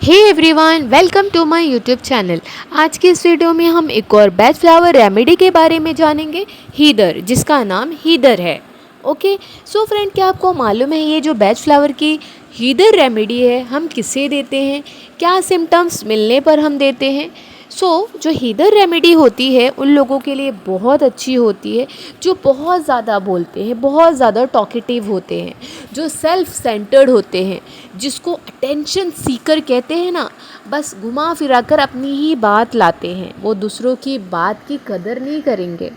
Hey everyone, welcome to my YouTube channel. आज की इस वीडियो में हम एक और बेस्ट फ्लावर रेमेडी के बारे में जानेंगे, हीदर, जिसका नाम हीदर है। ओके, सो फ्रेंड, क्या आपको मालूम है ये जो बेस्ट फ्लावर की हीदर रेमेडी है हम किसे देते हैं, क्या सिम्टम्स मिलने पर हम देते हैं। जो हीदर रेमेडी होती है उन लोगों के लिए बहुत अच्छी होती है जो बहुत ज़्यादा बोलते हैं, बहुत ज़्यादा टॉकेटिव होते हैं, जो सेल्फ सेंटर्ड होते हैं, जिसको अटेंशन सीकर कहते हैं ना। बस घुमा फिरा कर अपनी ही बात लाते हैं, वो दूसरों की बात की कदर नहीं करेंगे।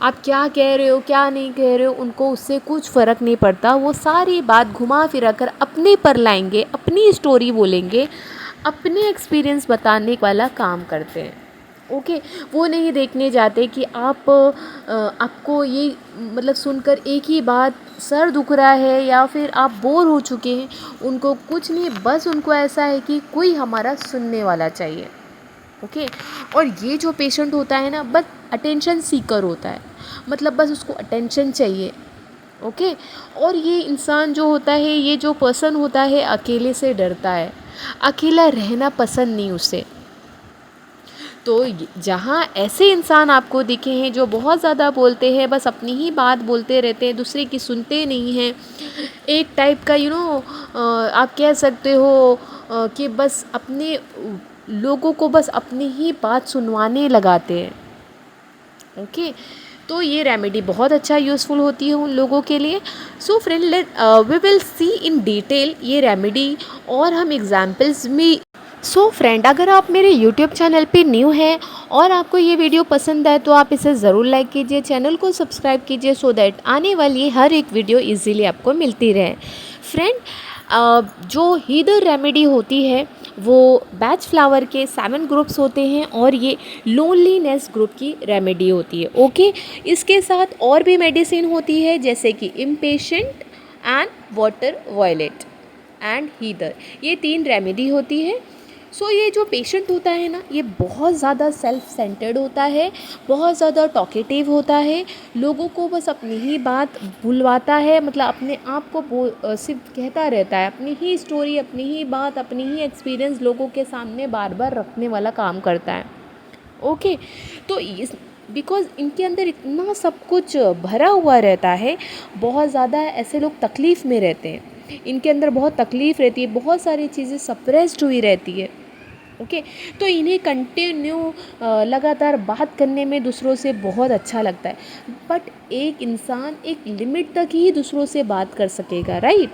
आप क्या कह रहे हो क्या नहीं कह रहे हो उनको उससे कुछ फ़र्क नहीं पड़ता, वो सारी बात घुमा फिरा कर अपने पर लाएंगे, अपनी स्टोरी बोलेंगे, अपने एक्सपीरियंस बताने वाला काम करते हैं। ओके, वो नहीं देखने जाते कि आपको ये मतलब सुनकर एक ही बात सर दुख रहा है या फिर आप बोर हो चुके हैं। उनको कुछ नहीं, बस उनको ऐसा है कि कोई हमारा सुनने वाला चाहिए। ओके, और ये जो पेशेंट होता है ना, बस अटेंशन सीकर होता है, मतलब बस उसको अटेंशन चाहिए। ओके, और ये इंसान जो होता है, ये जो पर्सन होता है, अकेले से डरता है, अकेला रहना पसंद नहीं उसे। तो जहाँ ऐसे इंसान आपको दिखे हैं जो बहुत ज़्यादा बोलते हैं, बस अपनी ही बात बोलते रहते हैं, दूसरे की सुनते नहीं हैं, एक टाइप का आप कह सकते हो कि बस अपने लोगों को बस अपनी ही बात सुनवाने लगाते हैं। ओके, तो ये रेमेडी बहुत अच्छा यूज़फुल होती है उन लोगों के लिए। So friend, we will see in detail ये रेमेडी और हम एग्जाम्पल्स में। सो फ्रेंड, अगर आप मेरे यूट्यूब चैनल पे न्यू हैं और आपको ये वीडियो पसंद आए तो आप इसे ज़रूर लाइक कीजिए, चैनल को सब्सक्राइब कीजिए, सो दैट आने वाली हर एक वीडियो इजीली आपको मिलती रहे। फ्रेंड, जो हीदर रेमेडी होती है वो बैच फ्लावर के 7 ग्रुप्स होते हैं और ये लोनलीनेस ग्रुप की रेमेडी होती है। ओके, इसके साथ और भी मेडिसिन होती है जैसे कि impatiens and water violet and heather, ये 3 रेमेडी होती है। ये जो पेशेंट होता है ना, ये बहुत ज़्यादा सेल्फ सेंटर्ड होता है, बहुत ज़्यादा टॉकेटिव होता है, लोगों को बस अपनी ही बात बुलवाता है, मतलब अपने आप को सिर्फ कहता रहता है, अपनी ही स्टोरी, अपनी ही बात, अपनी ही एक्सपीरियंस लोगों के सामने बार बार रखने वाला काम करता है। ओके, तो इस बिकॉज़ इनके अंदर इतना सब कुछ भरा हुआ रहता है, बहुत ज़्यादा ऐसे लोग तकलीफ़ में रहते हैं, इनके अंदर बहुत तकलीफ़ रहती है, बहुत सारी चीज़ें सप्रेस्ड हुई रहती है। ओके, तो इन्हें कंटिन्यू लगातार बात करने में दूसरों से बहुत अच्छा लगता है, बट एक इंसान एक लिमिट तक ही दूसरों से बात कर सकेगा, राइट।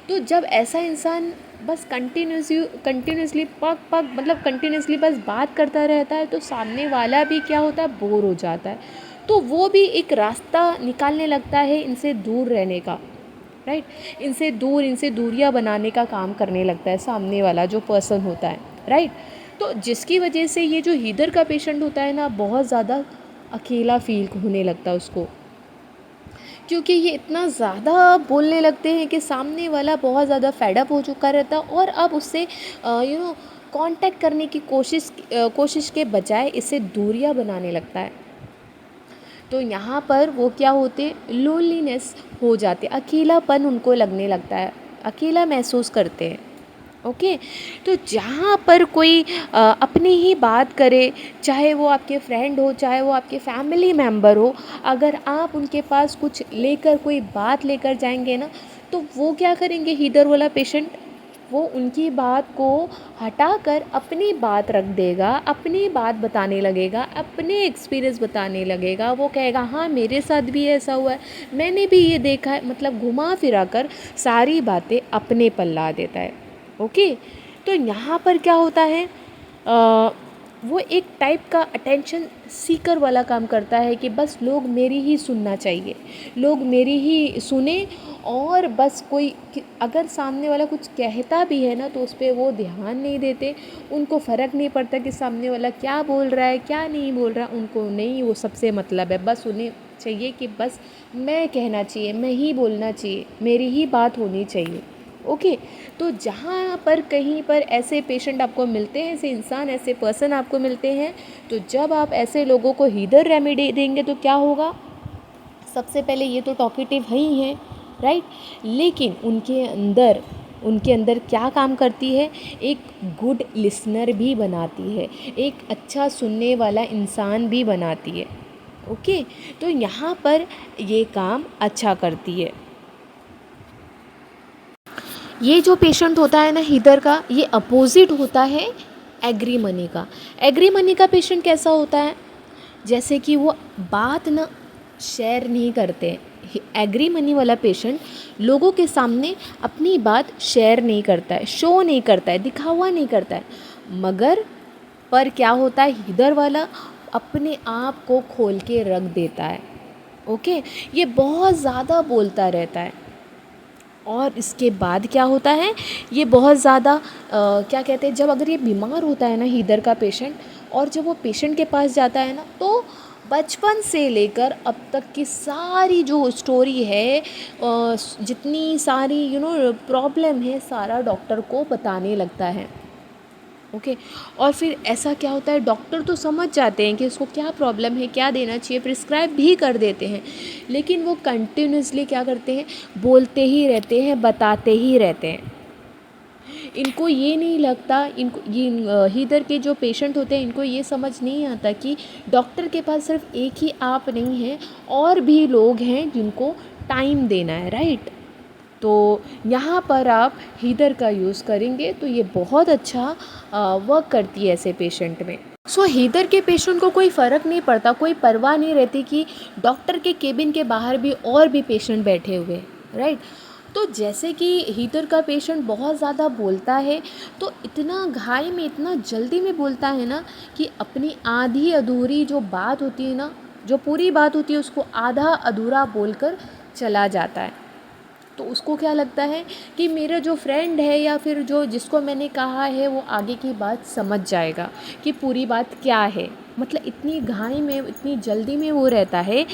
तो जब ऐसा इंसान बस कंटिन्यूसली पक पक मतलब कंटिन्यूसली बस बात करता रहता है, तो सामने वाला भी क्या होता है, बोर हो जाता है, तो वो भी एक रास्ता निकालने लगता है इनसे दूर रहने का, राइट। इनसे दूरियां बनाने का काम करने लगता है सामने वाला जो पर्सन होता है, राइट। तो जिसकी वजह से ये जो हीदर का पेशेंट होता है ना, बहुत ज़्यादा अकेला फील होने लगता है उसको, क्योंकि ये इतना ज़्यादा बोलने लगते हैं कि सामने वाला बहुत ज़्यादा फेडअप हो चुका रहता है और अब उससे कांटेक्ट करने की कोशिश के बजाय इससे दूरियां बनाने लगता है। तो यहाँ पर वो क्या होते, लोनलीनेस हो जाते, अकेलापन उनको लगने लगता है, अकेला महसूस करते हैं। ओके, तो जहाँ पर कोई अपनी ही बात करे, चाहे वो आपके फ्रेंड हो, चाहे वो आपके फैमिली मेम्बर हो, अगर आप उनके पास कुछ लेकर, कोई बात लेकर जाएंगे ना, तो वो क्या करेंगे, हीदर वाला पेशेंट, वो उनकी बात को हटाकर अपनी बात रख देगा, अपनी बात बताने लगेगा, अपने एक्सपीरियंस बताने लगेगा। वो कहेगा हाँ मेरे साथ भी ऐसा हुआ है, मैंने भी ये देखा है, मतलब घुमा फिरा कर सारी बातें अपने पर ला देता है। ओके, तो यहाँ पर क्या होता है, वो एक टाइप का अटेंशन सीकर वाला काम करता है कि बस लोग मेरी ही सुनना चाहिए, लोग मेरी ही सुने, और बस अगर सामने वाला कुछ कहता भी है ना, तो उस पर वो ध्यान नहीं देते, उनको फ़र्क नहीं पड़ता कि सामने वाला क्या बोल रहा है क्या नहीं बोल रहा, उनको नहीं वो सबसे मतलब है, बस उन्हें चाहिए कि बस मैं कहना चाहिए, मैं ही बोलना चाहिए, मेरी ही बात होनी चाहिए। ओके, तो जहाँ पर कहीं पर ऐसे पेशेंट आपको मिलते हैं, ऐसे इंसान, ऐसे पर्सन आपको मिलते हैं, तो जब आप ऐसे लोगों को हीदर रेमेडी देंगे तो क्या होगा, सबसे पहले ये तो टॉकेटिव ही हैं, राइट, लेकिन उनके अंदर उनके अंदर क्या काम करती है, एक गुड लिसनर भी बनाती है, एक अच्छा सुनने वाला इंसान भी बनाती है। ओके, तो यहाँ पर ये काम अच्छा करती है। ये जो पेशेंट होता है ना हीदर का, ये अपोजिट होता है एग्री मनी का। एग्री मनी का पेशेंट कैसा होता है, जैसे कि वो बात ना शेयर नहीं करते। एग्री मनी वाला पेशेंट लोगों के सामने अपनी बात शेयर नहीं करता है, शो नहीं करता है, दिखावा नहीं करता है। मगर पर क्या होता है, हीदर वाला अपने आप को खोल के रख देता है। ओके, ये बहुत ज़्यादा बोलता रहता है। और इसके बाद क्या होता है, ये बहुत ज़्यादा क्या कहते हैं, जब अगर ये बीमार होता है ना हीदर का पेशेंट, और जब वो पेशेंट के पास जाता है ना, तो बचपन से लेकर अब तक की सारी जो स्टोरी है, जितनी सारी प्रॉब्लम है, सारा डॉक्टर को बताने लगता है। ओके, और फिर ऐसा क्या होता है, डॉक्टर तो समझ जाते हैं कि इसको क्या प्रॉब्लम है, क्या देना चाहिए, प्रिस्क्राइब भी कर देते हैं। लेकिन वो कंटिन्यूसली क्या करते हैं, बोलते ही रहते हैं, बताते ही रहते हैं। इनको ये नहीं लगता, इनको ये हीदर के जो पेशेंट होते हैं, इनको ये समझ नहीं आता कि डॉक्टर के पास सिर्फ एक ही आप नहीं है, और भी लोग हैं जिनको टाइम देना है, राइट। तो यहाँ पर आप हीदर का यूज़ करेंगे तो ये बहुत अच्छा वर्क करती है ऐसे पेशेंट में। सो हीदर के पेशेंट को कोई फ़र्क नहीं पड़ता, कोई परवाह नहीं रहती कि डॉक्टर के केबिन के बाहर भी और भी पेशेंट बैठे हुए, राइट। तो जैसे कि हीदर का पेशेंट बहुत ज़्यादा बोलता है, तो इतना घाई में, इतना जल्दी में बोलता है ना, कि अपनी आधी अधूरी जो बात होती है ना, जो पूरी बात होती है, उसको आधा अधूरा बोलकर चला जाता है। तो उसको क्या लगता है कि मेरा जो फ्रेंड है, या फिर जो जिसको मैंने कहा है, वो आगे की बात समझ जाएगा कि पूरी बात क्या है। मतलब इतनी घाई में, इतनी जल्दी में वो रहता है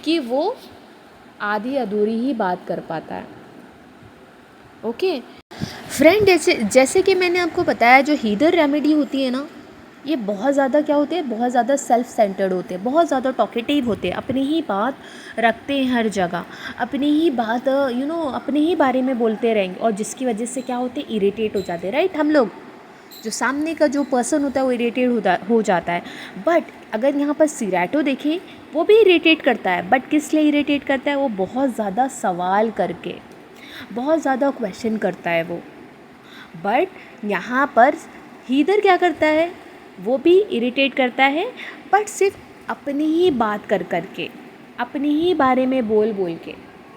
कि वो आधी अधूरी ही बात कर पाता है। ओके फ्रेंड, जैसे जैसे कि मैंने आपको बताया, जो हीदर रेमेडी होती है ना, ये बहुत ज़्यादा क्या होते हैं, बहुत ज़्यादा सेल्फ सेंटर्ड होते हैं, बहुत ज़्यादा टॉकेटिव होते हैं, अपनी ही बात रखते हैं हर जगह, अपनी ही बात अपने ही बारे में बोलते रहेंगे, और जिसकी वजह से क्या होते हैं, इरिटेट हो जाते हैं, राइट। हम लोग, जो सामने का जो पर्सन होता है, वो इरिटेट हो जाता है। बट अगर यहाँ पर सिराटो देखें, वो भी इरिटेट करता है, बट किस लिए इरिटेट करता है, वो बहुत ज़्यादा सवाल करके, बहुत ज़्यादा क्वेश्चन करता है वो। बट यहाँ पर हीदर क्या करता है, वो भी इरिटेट करता है, बट सिर्फ अपनी ही बात कर कर के, अपनी ही बारे में बोल बोल के।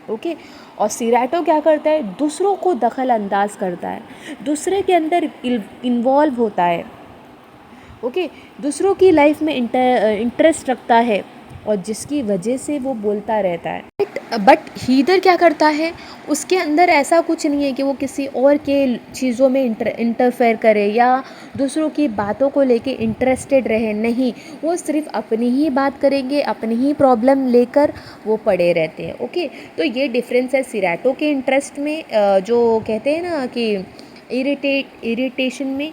ओके, और सिराटो क्या करता है, दूसरों को दखल अंदाज करता है, दूसरे के अंदर इन्वॉल्व होता है। ओके, दूसरों की लाइफ में इंटरेस्ट रखता है, और जिसकी वजह से वो बोलता रहता है। बट हीदर क्या करता है, उसके अंदर ऐसा कुछ नहीं है कि वो किसी और के चीज़ों में इंटरफेयर करे, या दूसरों की बातों को लेके इंटरेस्टेड रहे। नहीं, वो सिर्फ अपनी ही बात करेंगे, अपनी ही प्रॉब्लम लेकर वो पड़े रहते हैं। ओके, तो ये डिफरेंस है सिराटो के इंटरेस्ट में, जो कहते हैं ना कि इरिटेशन में,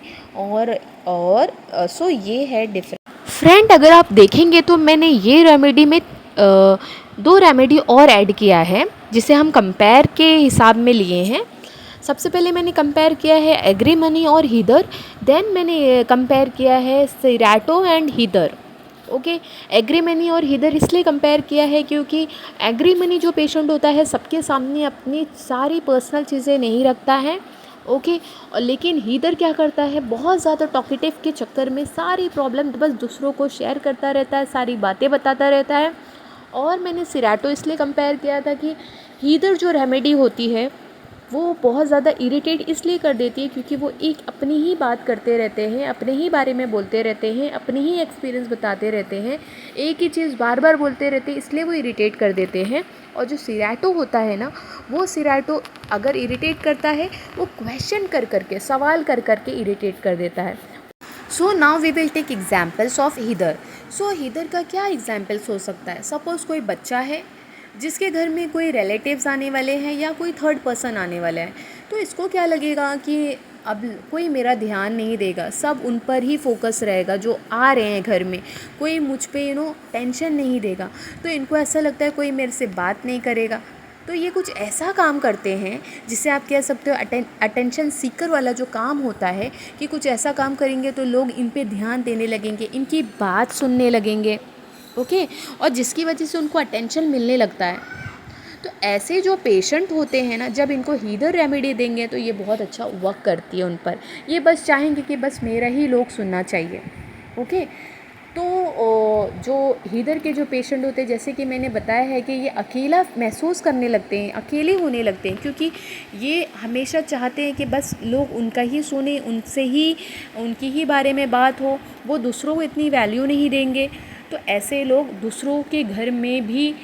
सो ये है डिफरेंस। फ्रेंड, अगर आप देखेंगे तो मैंने ये रेमेडी में 2 रेमेडी और ऐड किया है, जिसे हम कंपेयर के हिसाब में लिए हैं। सबसे पहले मैंने कंपेयर किया है एग्री मनी और हीदर, देन मैंने कंपेयर किया है Sirato and Heather. Okay, Agri Money और हीदर इसलिए कंपेयर किया है क्योंकि एग्री मनी जो पेशेंट होता है, सबके सामने अपनी सारी पर्सनल चीज़ें नहीं रखता है। ओके, और लेकिन हीदर क्या करता है, बहुत ज़्यादा टॉकेटिव के चक्कर में सारी प्रॉब्लम बस दूसरों को शेयर करता रहता है, सारी बातें बताता रहता है। और मैंने सिराटो इसलिए कंपेयर किया था कि हीदर जो रेमेडी होती है, वो बहुत ज़्यादा इरिटेट इसलिए कर देती है क्योंकि वो एक अपनी ही बात करते रहते हैं, अपने ही बारे में बोलते रहते हैं, अपनी ही एक्सपीरियंस बताते रहते हैं, एक ही चीज़ बार बार बोलते रहते हैं, इसलिए वो इरिटेट कर देते हैं। और जो सिराटो होता है ना, वो सिराटो अगर इरिटेट करता है, वो क्वेश्चन कर करके, सवाल कर करके इरिटेट कर देता है। So now we will take examples of heather. So heather का क्या एग्जाम्पल्स हो सकता है, सपोज़ कोई बच्चा है जिसके घर में कोई रिलेटिव्स आने वाले हैं या कोई थर्ड पर्सन आने वाला है, तो इसको क्या लगेगा कि अब कोई मेरा ध्यान नहीं देगा, सब उन पर ही फोकस रहेगा, जो आ रहे हैं घर में, कोई मुझ पे टेंशन नहीं देगा। तो इनको ऐसा लगता है कोई मेरे से बात नहीं करेगा, तो ये कुछ ऐसा काम करते हैं जिससे आप कह सकते हो अटेंशन सीकर वाला जो काम होता है, कि कुछ ऐसा काम करेंगे तो लोग इन पे ध्यान देने लगेंगे, इनकी बात सुनने लगेंगे। ओके, और जिसकी वजह से उनको अटेंशन मिलने लगता है। तो ऐसे जो पेशेंट होते हैं ना, जब इनको हीदर रेमेडी देंगे तो ये बहुत अच्छा वर्क करती है उन पर। ये बस चाहेंगे कि बस मेरा ही लोग सुनना चाहिए। ओके, तो जो हीदर के जो पेशेंट होते हैं, जैसे कि मैंने बताया है कि ये अकेला महसूस करने लगते हैं, अकेले होने लगते हैं, क्योंकि ये हमेशा चाहते हैं कि बस लोग उनका ही सुने, उनसे ही उनकी ही बारे में बात हो, वो दूसरों को इतनी वैल्यू नहीं देंगे। तो ऐसे लोग दूसरों के घर में भी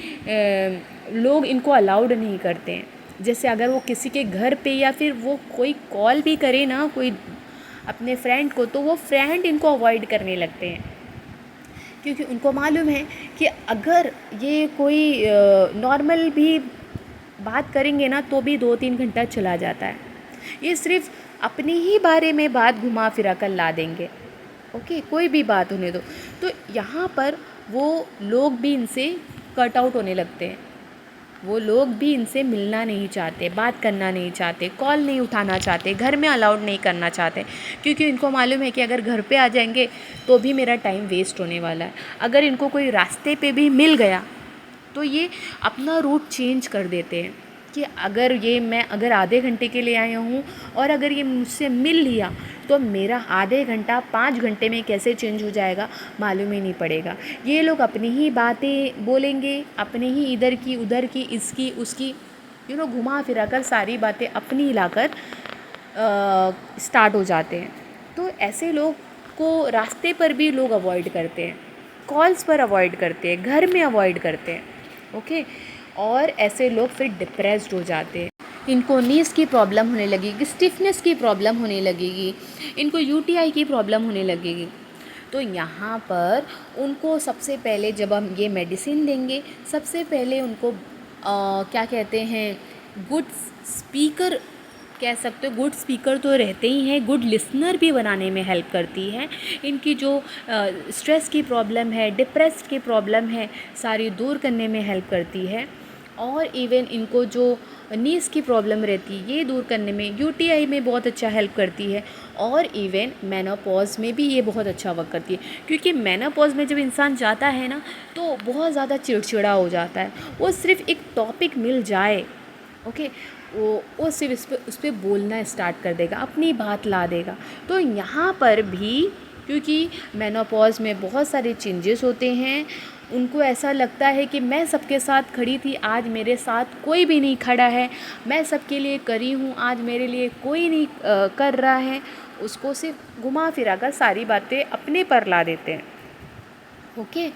लोग इनको अलाउड नहीं करते हैं। जैसे अगर वो किसी के घर पे या फिर वो कोई कॉल भी करे ना कोई अपने फ्रेंड को, तो वो फ्रेंड इनको अवॉइड करने लगते हैं, क्योंकि उनको मालूम है कि अगर ये कोई नॉर्मल भी बात करेंगे ना तो भी 2-3 घंटा चला जाता है। ये सिर्फ अपने ही बारे में बात घुमा फिरा कर ला देंगे। ओके, कोई भी बात होने दो। तो यहाँ पर वो लोग भी इनसे कट आउट होने लगते हैं। वो लोग भी इनसे मिलना नहीं चाहते, बात करना नहीं चाहते, कॉल नहीं उठाना चाहते, घर में अलाउड नहीं करना चाहते, क्योंकि इनको मालूम है कि अगर घर पे आ जाएंगे तो भी मेरा टाइम वेस्ट होने वाला है। अगर इनको कोई रास्ते पे भी मिल गया तो ये अपना रूट चेंज कर देते हैं, कि अगर ये मैं अगर आधे घंटे के लिए आया हूँ और अगर ये मुझसे मिल लिया तो मेरा आधे घंटा 5 घंटे में कैसे चेंज हो जाएगा मालूम ही नहीं पड़ेगा। ये लोग अपनी ही बातें बोलेंगे, अपने ही इधर की उधर की इसकी उसकी घुमा फिरा कर सारी बातें अपनी लाकर स्टार्ट हो जाते हैं। तो ऐसे लोग को रास्ते पर भी लोग अवॉइड करते हैं, कॉल्स पर अवॉइड करते हैं, घर में अवॉइड करते हैं। ओके, और ऐसे लोग फिर डिप्रेस्ड हो जाते हैं। इनको नीज़ की प्रॉब्लम होने लगेगी, स्टिफनेस की प्रॉब्लम होने लगेगी, इनको यूटीआई की प्रॉब्लम होने लगेगी। तो यहाँ पर उनको सबसे पहले जब हम ये मेडिसिन देंगे, सबसे पहले उनको क्या कहते हैं, गुड स्पीकर कह सकते हो। गुड स्पीकर तो रहते ही हैं, गुड लिसनर भी बनाने में हेल्प करती है। इनकी जो स्ट्रेस की प्रॉब्लम है, डिप्रेस्ड की प्रॉब्लम है, सारी दूर करने में हेल्प करती है। और इवन इनको जो नीज़ की प्रॉब्लम रहती है ये दूर करने में, यूटीआई में बहुत अच्छा हेल्प करती है। और इवन मेनोपॉज में भी ये बहुत अच्छा वर्क करती है, क्योंकि मेनोपॉज में जब इंसान जाता है ना तो बहुत ज़्यादा चिड़चिड़ा हो जाता है। वो सिर्फ एक टॉपिक मिल जाए, ओके, वो सिर्फ उस पर बोलना स्टार्ट कर देगा, अपनी बात ला देगा। तो यहाँ पर भी क्योंकि मेनोपॉज में बहुत सारे चेंजेस होते हैं, उनको ऐसा लगता है कि मैं सबके साथ खड़ी थी, आज मेरे साथ कोई भी नहीं खड़ा है, मैं सबके लिए करी हूँ, आज मेरे लिए कोई नहीं कर रहा है। उसको सिर्फ घुमा फिरा कर सारी बातें अपने पर ला देते हैं। ओके,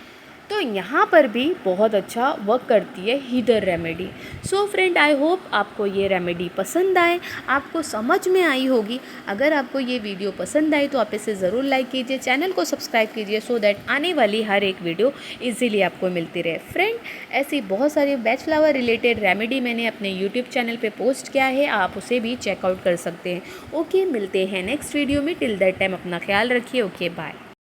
तो यहाँ पर भी बहुत अच्छा वर्क करती है heather remedy. So friend, I hope आपको ये रेमेडी पसंद आए, आपको समझ में आई होगी। अगर आपको ये वीडियो पसंद आई तो आप इसे ज़रूर लाइक कीजिए, चैनल को सब्सक्राइब कीजिए, सो दैट आने वाली हर एक वीडियो इजीली आपको मिलती रहे। फ्रेंड, ऐसी बहुत सारी बैच फ्लावर रिलेटेड रेमेडी मैंने अपने यूट्यूब चैनल पर पोस्ट किया है, आप उसे भी चेकआउट कर सकते हैं। ओके, मिलते हैं नेक्स्ट वीडियो में। टिल दैट टाइम अपना ख्याल रखिए। Okay, bye.